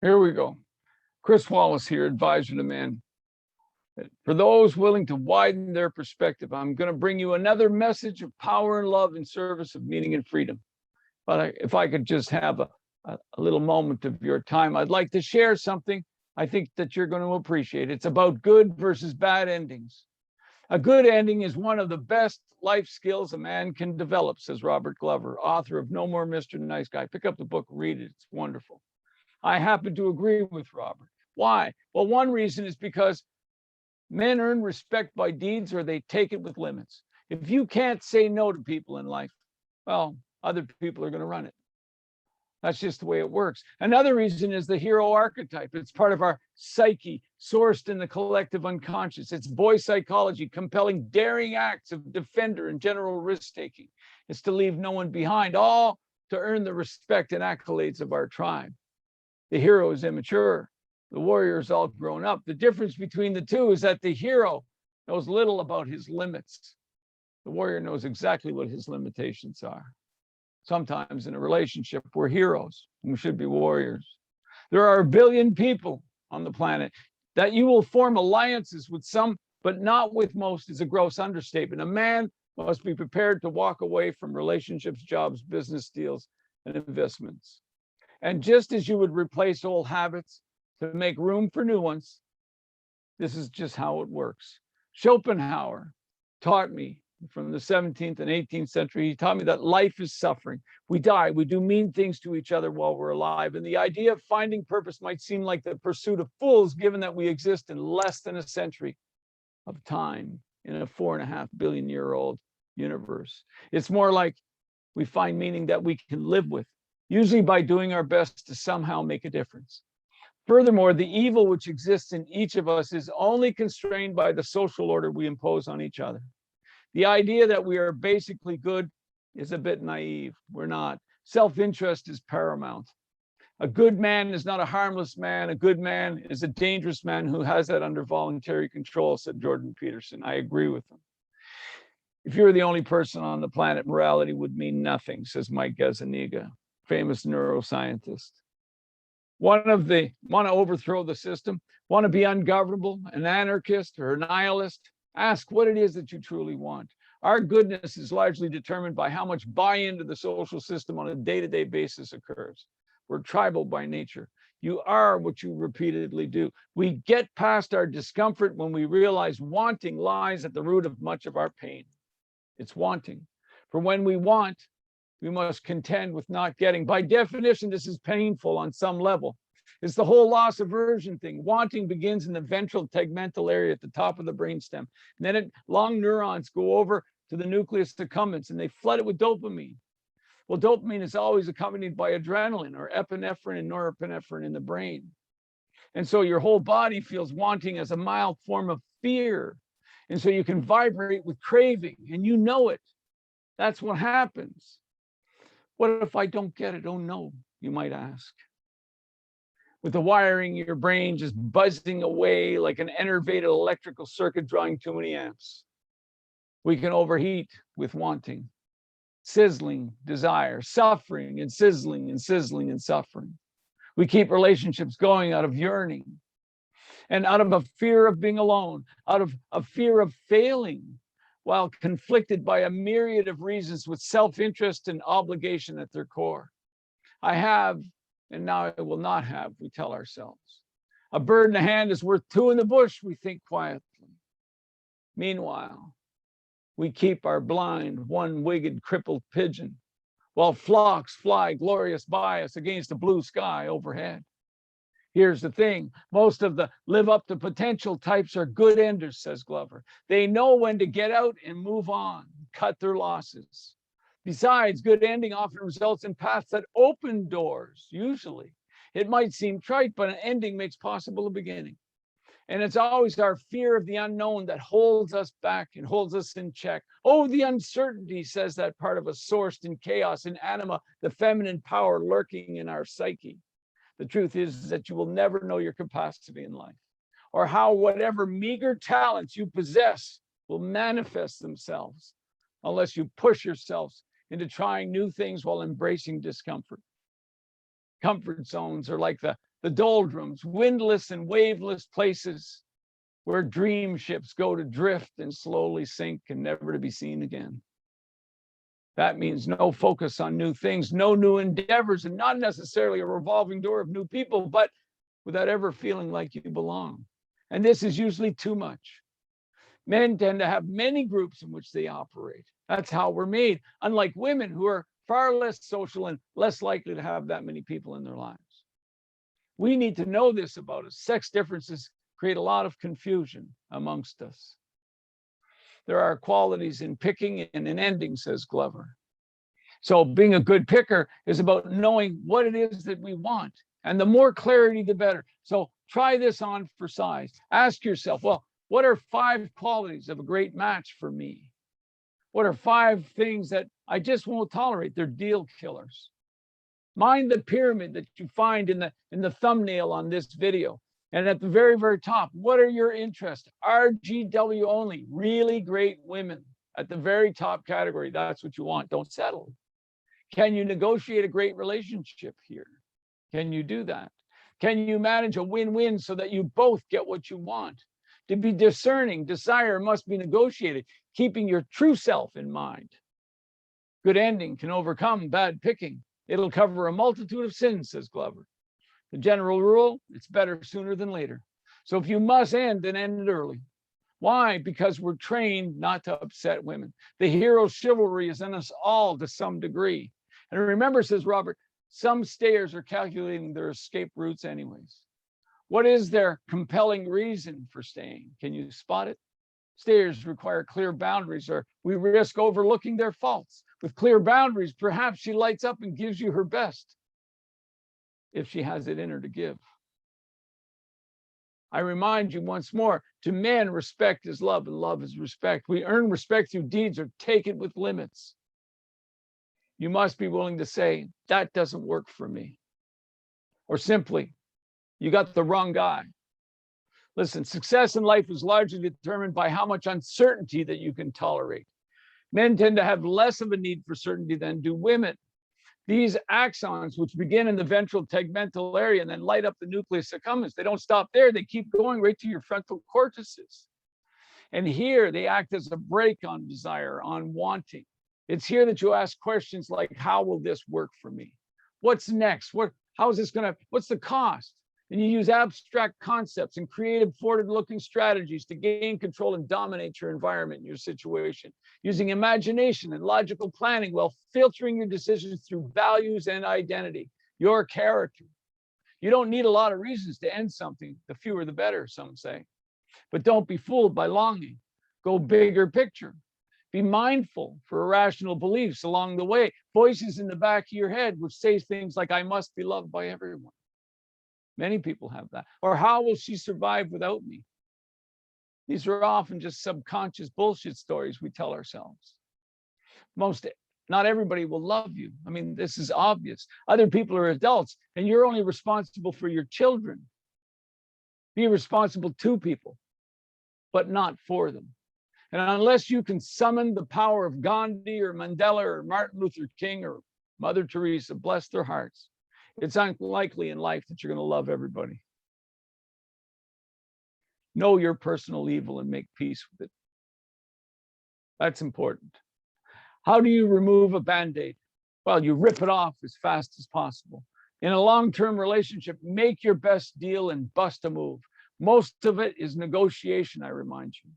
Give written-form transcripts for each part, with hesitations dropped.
Here we go. Chris Wallace here, advisor to man. For those willing to widen their perspective, I'm going to bring you another message of power and love in service of meaning and freedom. But if I could just have a little moment of your time, I'd like to share something I think that you're going to appreciate. It's about good versus bad endings. A good ending is one of the best life skills a man can develop, says Robert Glover, author of No More Mr. Nice Guy. Pick up the book, read it. It's wonderful. I happen to agree with Robert. Why? Well, one reason is because men earn respect by deeds or they take it with limits. If you can't say no to people in life, well, other people are going to run it. That's just the way it works. Another reason is the hero archetype. It's part of our psyche, sourced in the collective unconscious. It's boy psychology, compelling daring acts of defender and general risk-taking. It's to leave no one behind, all to earn the respect and accolades of our tribe. The hero is immature. The warrior is all grown up. The difference between the two is that the hero knows little about his limits. The warrior knows exactly what his limitations are. Sometimes in a relationship, we're heroes and we should be warriors. There are 1 billion people on the planet. That you will form alliances with some, but not with most, is a gross understatement. A man must be prepared to walk away from relationships, jobs, business deals, and investments. And just as you would replace old habits to make room for new ones, this is just how it works. Schopenhauer taught me from the 17th and 18th century, he taught me that life is suffering. We die, we do mean things to each other while we're alive. And the idea of finding purpose might seem like the pursuit of fools, given that we exist in less than a century of time in a 4.5 billion year old universe. It's more like we find meaning that we can live with, usually by doing our best to somehow make a difference. Furthermore, the evil which exists in each of us is only constrained by the social order we impose on each other. The idea that we are basically good is a bit naive. We're not. Self-interest is paramount. A good man is not a harmless man. A good man is a dangerous man who has that under voluntary control, said Jordan Peterson. I agree with him. If you're the only person on the planet, morality would mean nothing, says Mike Gazzaniga, famous neuroscientist. Want to overthrow the system? Want to be ungovernable, an anarchist or a nihilist? Ask what it is that you truly want. Our goodness is largely determined by how much buy-in to the social system on a day-to-day basis occurs. We're tribal by nature. You are what you repeatedly do. We get past our discomfort when we realize wanting lies at the root of much of our pain. It's wanting. For when we want, we must contend with not getting. By definition, this is painful on some level. It's the whole loss aversion thing. Wanting begins in the ventral tegmental area at the top of the brainstem. And then long neurons go over to the nucleus accumbens and they flood it with dopamine. Well, dopamine is always accompanied by adrenaline or epinephrine and norepinephrine in the brain. And so your whole body feels wanting as a mild form of fear. And so you can vibrate with craving and you know it. That's what happens. What if I don't get it? Oh no, you might ask. With the wiring, your brain just buzzing away like an enervated electrical circuit drawing too many amps. We can overheat with wanting, sizzling desire, suffering and sizzling and sizzling and suffering. We keep relationships going out of yearning and out of a fear of being alone, out of a fear of failing, while conflicted by a myriad of reasons with self-interest and obligation at their core. I have, and now I will not have, we tell ourselves. A bird in the hand is worth 2 in the bush, we think quietly. Meanwhile, we keep our blind, one-winged, crippled pigeon, while flocks fly glorious by us against the blue sky overhead. Here's the thing. Most of the live up to potential types are good enders, says Glover. They know when to get out and move on, cut their losses. Besides, good ending often results in paths that open doors, usually. It might seem trite, but an ending makes possible a beginning. And it's always our fear of the unknown that holds us back and holds us in check. Oh, the uncertainty, says that part of us sourced in chaos, in anima, the feminine power lurking in our psyche. The truth is that you will never know your capacity in life, or how whatever meager talents you possess will manifest themselves unless you push yourselves into trying new things while embracing discomfort. Comfort zones are like the the doldrums, windless and waveless places where dream ships go to drift and slowly sink and never to be seen again. That means no focus on new things, no new endeavors, and not necessarily a revolving door of new people, but without ever feeling like you belong. And this is usually too much. Men tend to have many groups in which they operate. That's how we're made, unlike women who are far less social and less likely to have that many people in their lives. We need to know this about us. Sex differences create a lot of confusion amongst us. There are qualities in picking and in ending, says Glover. So being a good picker is about knowing what it is that we want. And the more clarity, the better. So try this on for size. Ask yourself, well, what are 5 qualities of a great match for me? What are 5 things that I just won't tolerate? They're deal killers. Mind the pyramid that you find in the thumbnail on this video. And at the very, very top, what are your interests? RGW only, really great women. At the very top category, that's what you want. Don't settle. Can you negotiate a great relationship here? Can you do that? Can you manage a win-win so that you both get what you want? To be discerning, desire must be negotiated, keeping your true self in mind. Good ending can overcome bad picking. It'll cover a multitude of sins, says Glover. The general rule, it's better sooner than later. So if you must end, then end it early. Why? Because we're trained not to upset women. The hero chivalry is in us all to some degree. And remember, says Robert, some stayers are calculating their escape routes anyways. What is their compelling reason for staying? Can you spot it? Stayers require clear boundaries, or we risk overlooking their faults. With clear boundaries, perhaps she lights up and gives you her best, if she has it in her to give. I remind you once more, to men, respect is love and love is respect. We earn respect through deeds or take it with limits. You must be willing to say, that doesn't work for me. Or simply, you got the wrong guy. Listen, success in life is largely determined by how much uncertainty that you can tolerate. Men tend to have less of a need for certainty than do women. These axons, which begin in the ventral tegmental area and then light up the nucleus accumbens, they don't stop there. They keep going right to your frontal cortices. And here they act as a brake on desire, on wanting. It's here that you ask questions like, how will this work for me? What's next? How is this going to, what's the cost? And you use abstract concepts and creative forward-looking strategies to gain control and dominate your environment and your situation, using imagination and logical planning while filtering your decisions through values and identity, your character. You don't need a lot of reasons to end something. The fewer, the better, some say. But don't be fooled by longing. Go bigger picture. Be mindful for irrational beliefs along the way, voices in the back of your head which say things like, I must be loved by everyone. Many people have that. Or how will she survive without me? These are often just subconscious bullshit stories we tell ourselves. Not everybody will love you. I mean, this is obvious. Other people are adults, and you're only responsible for your children. Be responsible to people, but not for them. And unless you can summon the power of Gandhi or Mandela or Martin Luther King or Mother Teresa, bless their hearts, it's unlikely in life that you're going to love everybody. Know your personal evil and make peace with it. That's important. How do you remove a Band-Aid? Well, you rip it off as fast as possible. In a long-term relationship, make your best deal and bust a move. Most of it is negotiation, I remind you.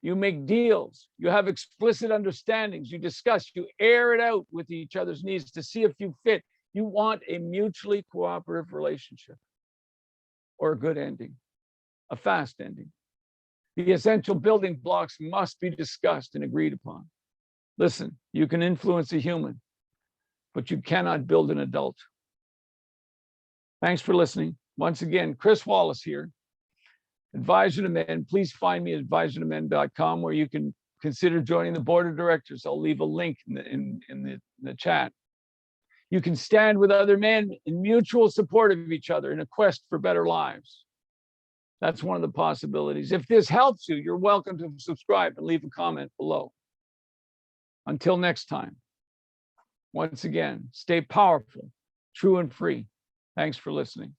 You make deals, you have explicit understandings, you discuss, you air it out with each other's needs to see if you fit. You want a mutually cooperative relationship or a good ending, a fast ending. The essential building blocks must be discussed and agreed upon. Listen, you can influence a human, but you cannot build an adult. Thanks for listening. Once again, Chris Wallace here, Advisor to Men. Please find me at advisortomen.com, where you can consider joining the board of directors. I'll leave a link in the chat. You can stand with other men in mutual support of each other in a quest for better lives. That's one of the possibilities. If this helps you, you're welcome to subscribe and leave a comment below. Until next time, once again, stay powerful, true and free. Thanks for listening.